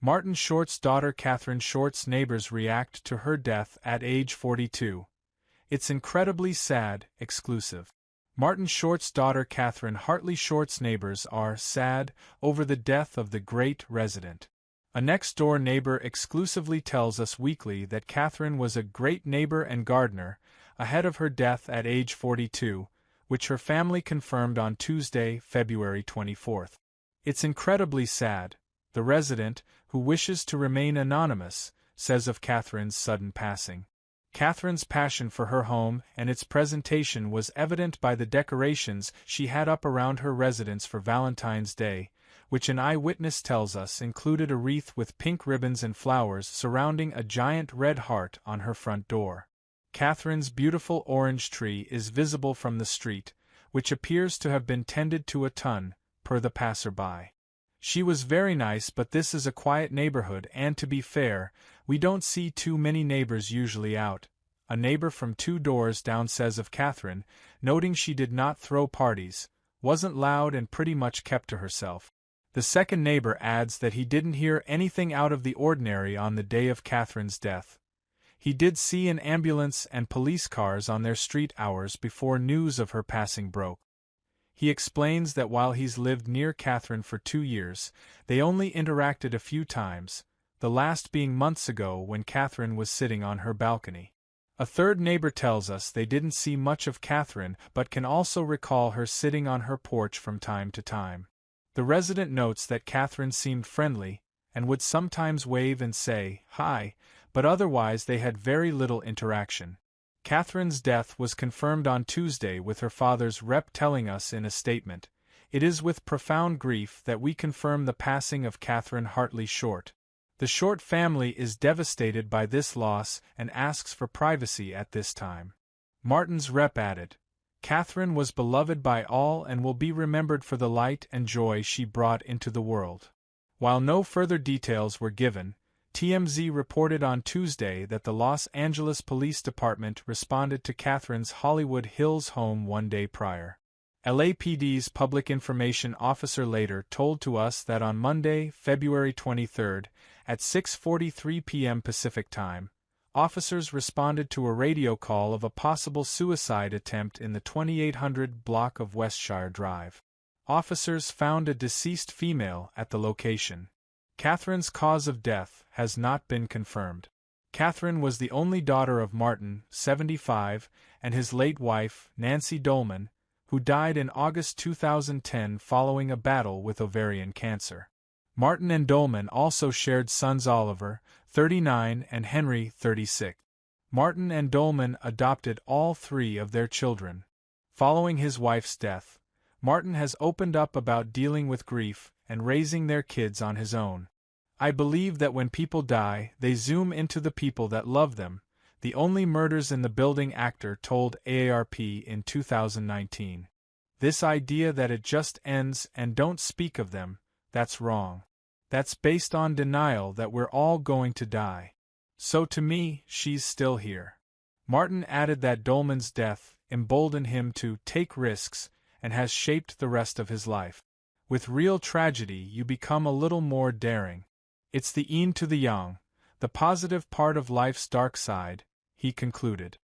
Martin Short's daughter Katherine Short's neighbors react to her death at age 42. It's incredibly sad, exclusive. Martin Short's daughter Katherine Hartley Short's neighbors are sad over the death of the great resident. A next-door neighbor exclusively tells Us Weekly that Katherine was a great neighbor and gardener, ahead of her death at age 42, which her family confirmed on Tuesday, February 24. It's incredibly sad, the resident, who wishes to remain anonymous, says of Katherine's sudden passing. Katherine's passion for her home and its presentation was evident by the decorations she had up around her residence for Valentine's Day, which an eyewitness tells us included a wreath with pink ribbons and flowers surrounding a giant red heart on her front door. Katherine's beautiful orange tree is visible from the street, which appears to have been tended to a ton, per the passerby. She was very nice, but this is a quiet neighborhood and, to be fair, we don't see too many neighbors usually out, a neighbor from 2 doors down says of Katherine, noting she did not throw parties, wasn't loud and pretty much kept to herself. The second neighbor adds that he didn't hear anything out of the ordinary on the day of Katherine's death. He did see an ambulance and police cars on their street hours before news of her passing broke. He explains that while he's lived near Katherine for 2 years, they only interacted a few times, the last being months ago when Katherine was sitting on her balcony. A third neighbor tells us they didn't see much of Katherine but can also recall her sitting on her porch from time to time. The resident notes that Katherine seemed friendly, and would sometimes wave and say, "Hi," but otherwise they had very little interaction. Katherine's death was confirmed on Tuesday with her father's rep telling us in a statement, "It is with profound grief that we confirm the passing of Katherine Hartley Short. The Short family is devastated by this loss and asks for privacy at this time." Martin's rep added, "Katherine was beloved by all and will be remembered for the light and joy she brought into the world." While no further details were given, TMZ reported on Tuesday that the Los Angeles Police Department responded to Katherine's Hollywood Hills home 1 day prior. LAPD's public information officer later told to us that on Monday, February 23, at 6:43 p.m. Pacific Time, officers responded to a radio call of a possible suicide attempt in the 2800 block of Westshire Drive. Officers found a deceased female at the location. Katherine's cause of death has not been confirmed. Katherine was the only daughter of Martin, 75, and his late wife, Nancy Dolman, who died in August 2010 following a battle with ovarian cancer. Martin and Dolman also shared sons Oliver, 39, and Henry, 36. Martin and Dolman adopted all 3 of their children. Following his wife's death, Martin has opened up about dealing with grief and raising their kids on his own. "I believe that when people die, they zoom into the people that love them," the only murders in the building actor told AARP in 2019. "This idea that it just ends and don't speak of them, that's wrong. That's based on denial that we're all going to die. So to me, she's still here." Martin added that Dolman's death emboldened him to take risks and has shaped the rest of his life. "With real tragedy you become a little more daring. It's the yin to the yang, the positive part of life's dark side," he concluded.